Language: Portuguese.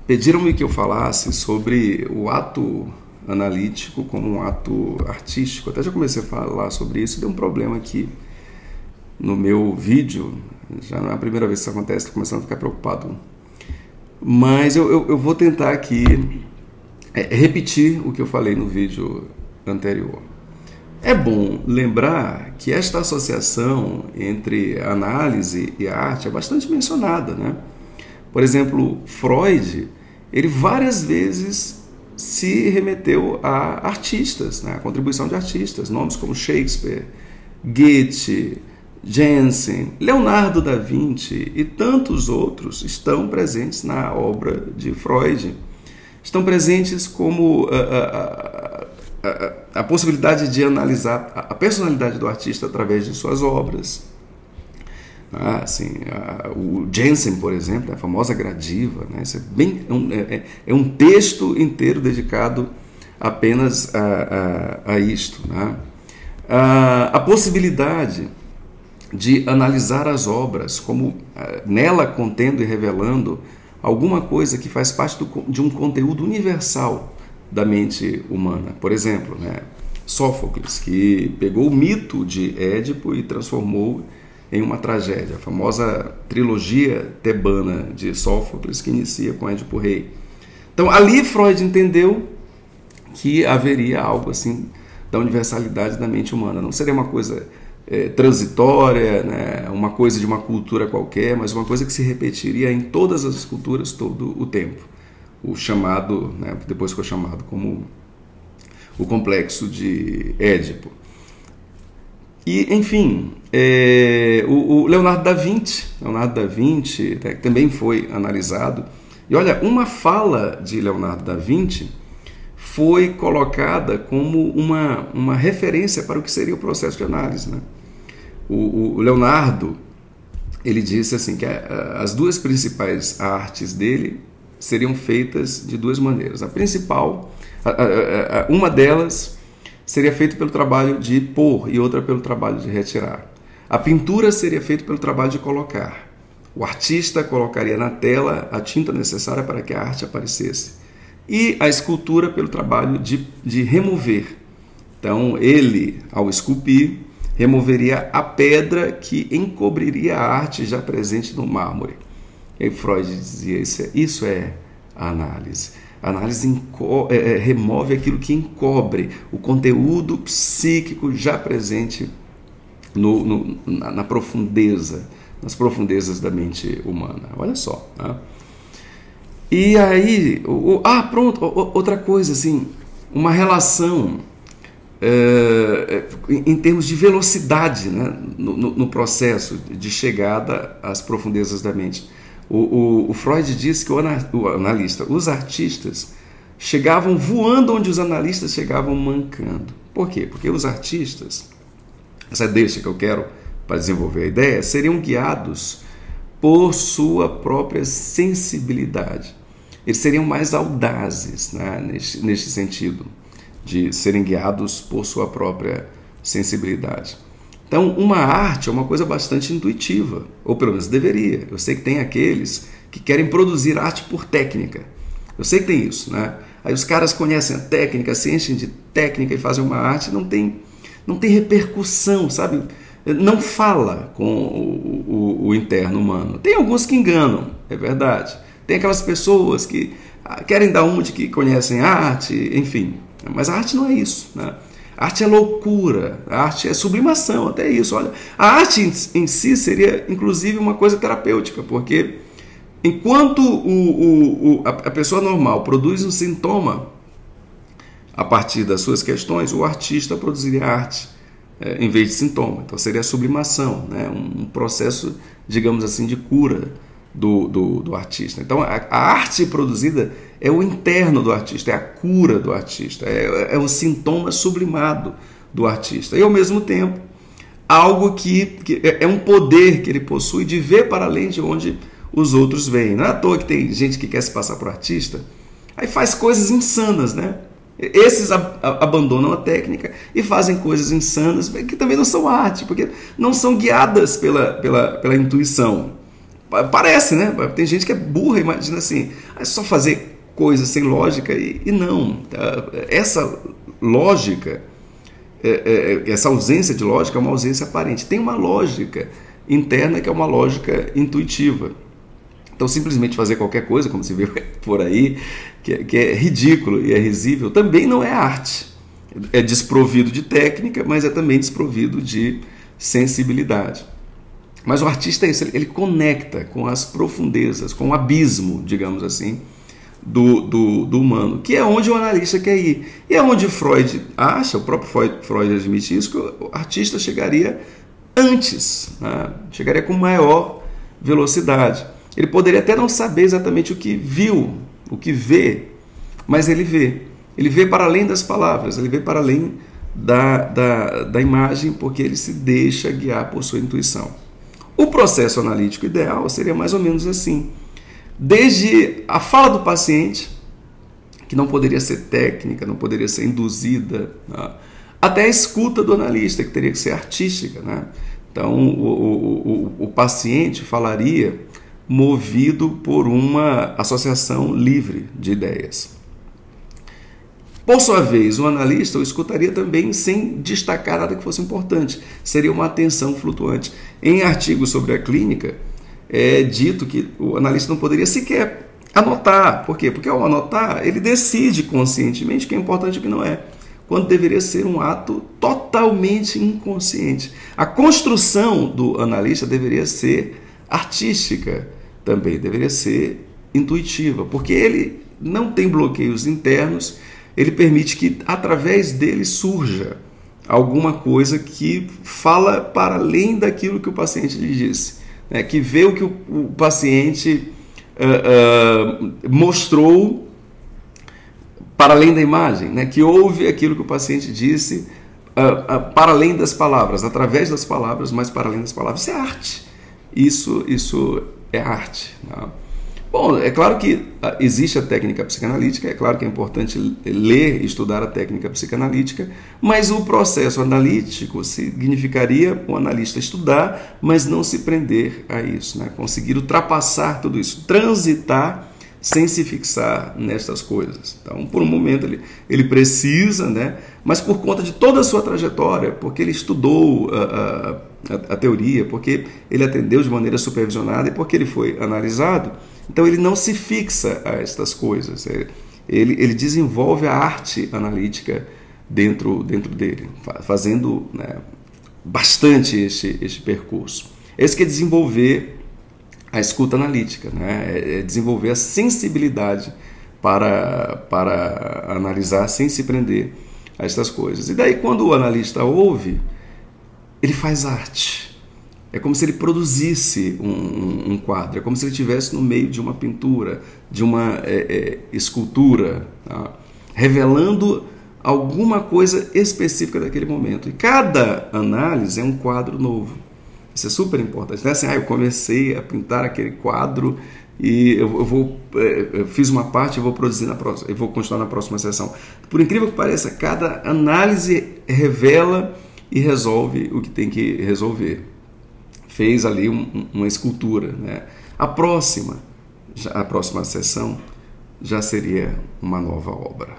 Pediram-me que eu falasse sobre o ato analítico como um ato artístico. Até já comecei a falar sobre isso, deu um problema aqui no meu vídeo. Já não é a primeira vez que isso acontece, estou começando a ficar preocupado. Mas eu vou tentar aqui repetir o que eu falei no vídeo anterior. É bom lembrar que esta associação entre a análise e a arte é bastante mencionada, né? Por exemplo, Freud, ele várias vezes se remeteu a artistas, né? A contribuição de artistas, nomes como Shakespeare, Goethe, Jensen, Leonardo da Vinci e tantos outros estão presentes na obra de Freud. Estão presentes como a possibilidade de analisar a personalidade do artista através de suas obras. O Jensen, por exemplo, a famosa Gradiva, né? Isso é um texto inteiro dedicado apenas a isto, né? A possibilidade de analisar as obras como nela contendo e revelando alguma coisa que faz parte de um conteúdo universal da mente humana. Por exemplo, né? Sófocles, que pegou o mito de Édipo e transformou em uma tragédia, a famosa trilogia tebana de Sófocles, que inicia com Édipo Rei. Então, ali Freud entendeu que haveria algo assim da universalidade da mente humana. Não seria uma coisa transitória, né? Uma coisa de uma cultura qualquer, mas uma coisa que se repetiria em todas as culturas todo o tempo. O chamado, né? Depois ficou chamado como o complexo de Édipo. E, enfim, o Leonardo da Vinci, né, que também foi analisado. E olha, uma fala de Leonardo da Vinci foi colocada como uma referência para o que seria o processo de análise, né? O Leonardo, ele disse assim que as duas principais artes dele seriam feitas de duas maneiras. A principal, uma delas seria feita pelo trabalho de pôr e outra pelo trabalho de retirar. A pintura seria feita pelo trabalho de colocar. O artista colocaria na tela a tinta necessária para que a arte aparecesse. E a escultura pelo trabalho de remover. Então, ele, ao esculpir, removeria a pedra que encobriria a arte já presente no mármore. E aí Freud dizia, isso é a análise. A análise remove aquilo que encobre o conteúdo psíquico já presente na profundeza, nas profundezas da mente humana. Olha só. Né? E aí, pronto, outra coisa, assim, uma relação em termos de velocidade, né, no processo de chegada às profundezas da mente. O Freud disse que o analista, os artistas, chegavam voando onde os analistas chegavam mancando. Por quê? Porque os artistas, essa deixa que eu quero para desenvolver a ideia, seriam guiados por sua própria sensibilidade. Eles seriam mais audazes, né, neste sentido, de serem guiados por sua própria sensibilidade. Então, uma arte é uma coisa bastante intuitiva, ou pelo menos deveria. Eu sei que tem aqueles que querem produzir arte por técnica. Eu sei que tem isso, né? Aí os caras conhecem a técnica, se enchem de técnica e fazem uma arte, não tem repercussão, sabe? Não fala com o interno humano. Tem alguns que enganam, é verdade. Tem aquelas pessoas que querem dar de que conhecem a arte, enfim. Mas a arte não é isso, né? A arte é loucura, a arte é sublimação, até isso. Olha, a arte em si seria, inclusive, uma coisa terapêutica, porque enquanto a pessoa normal produz um sintoma a partir das suas questões, o artista produziria arte em vez de sintoma. Então seria a sublimação, né? Um processo, digamos assim, de cura do artista. Então a arte produzida é o interno do artista, é a cura do artista, é o sintoma sublimado do artista. E ao mesmo tempo, algo que é um poder que ele possui de ver para além de onde os outros veem. Não é à toa que tem gente que quer se passar por artista, aí faz coisas insanas, né? Esses abandonam a técnica e fazem coisas insanas que também não são arte, porque não são guiadas pela intuição. Parece, né? Tem gente que é burra, imagina assim, é só fazer coisas sem lógica, e não. Essa lógica, essa ausência de lógica é uma ausência aparente. Tem uma lógica interna que é uma lógica intuitiva. Então, simplesmente fazer qualquer coisa, como se vê por aí, que é ridículo e é risível, também não é arte. É desprovido de técnica, mas é também desprovido de sensibilidade. Mas o artista é isso, ele conecta com as profundezas, com o abismo, digamos assim, do humano, que é onde o analista quer ir. E é onde Freud acha, o próprio Freud admite isso, que o artista chegaria antes, né? Chegaria com maior velocidade. Ele poderia até não saber exatamente o que viu, o que vê, mas ele vê. Ele vê para além das palavras, ele vê para além da imagem, porque ele se deixa guiar por sua intuição. O processo analítico ideal seria mais ou menos assim. Desde a fala do paciente, que não poderia ser técnica, não poderia ser induzida, né? Até a escuta do analista, que teria que ser artística, né? Então, o paciente falaria movido por uma associação livre de ideias. Por sua vez, o analista o escutaria também sem destacar nada que fosse importante. Seria uma atenção flutuante. Em artigos sobre a clínica, é dito que o analista não poderia sequer anotar. Por quê? Porque ao anotar, ele decide conscientemente o que é importante e o que não é, quando deveria ser um ato totalmente inconsciente. A construção do analista deveria ser artística também, deveria ser intuitiva, porque ele não tem bloqueios internos, ele permite que através dele surja alguma coisa que fala para além daquilo que o paciente lhe disse, né? Que vê o que o paciente mostrou para além da imagem, né? Que ouve aquilo que o paciente disse para além das palavras, através das palavras, mas para além das palavras. Isso é arte. Isso é arte, né? Bom, é claro que existe a técnica psicanalítica, é claro que é importante ler e estudar a técnica psicanalítica, mas o processo analítico significaria o analista estudar, mas não se prender a isso, né? Conseguir ultrapassar tudo isso, transitar sem se fixar nestas coisas. Então, por um momento, ele precisa, né? Mas por conta de toda a sua trajetória, porque ele estudou a teoria, porque ele atendeu de maneira supervisionada e porque ele foi analisado, então ele não se fixa a estas coisas. Ele desenvolve a arte analítica dentro dele, fazendo, né, bastante este percurso. Esse que é desenvolver a escuta analítica, né? É desenvolver a sensibilidade para analisar sem se prender a estas coisas. E daí, quando o analista ouve, ele faz arte. É como se ele produzisse um quadro, é como se ele estivesse no meio de uma pintura, de uma escultura, tá? Revelando alguma coisa específica daquele momento. E cada análise é um quadro novo. Isso é super importante. Não é assim, eu comecei a pintar aquele quadro e eu fiz uma parte e vou produzir na próxima, eu vou continuar na próxima sessão. Por incrível que pareça, cada análise revela e resolve o que tem que resolver. Fez ali uma escultura, né? A próxima sessão já seria uma nova obra.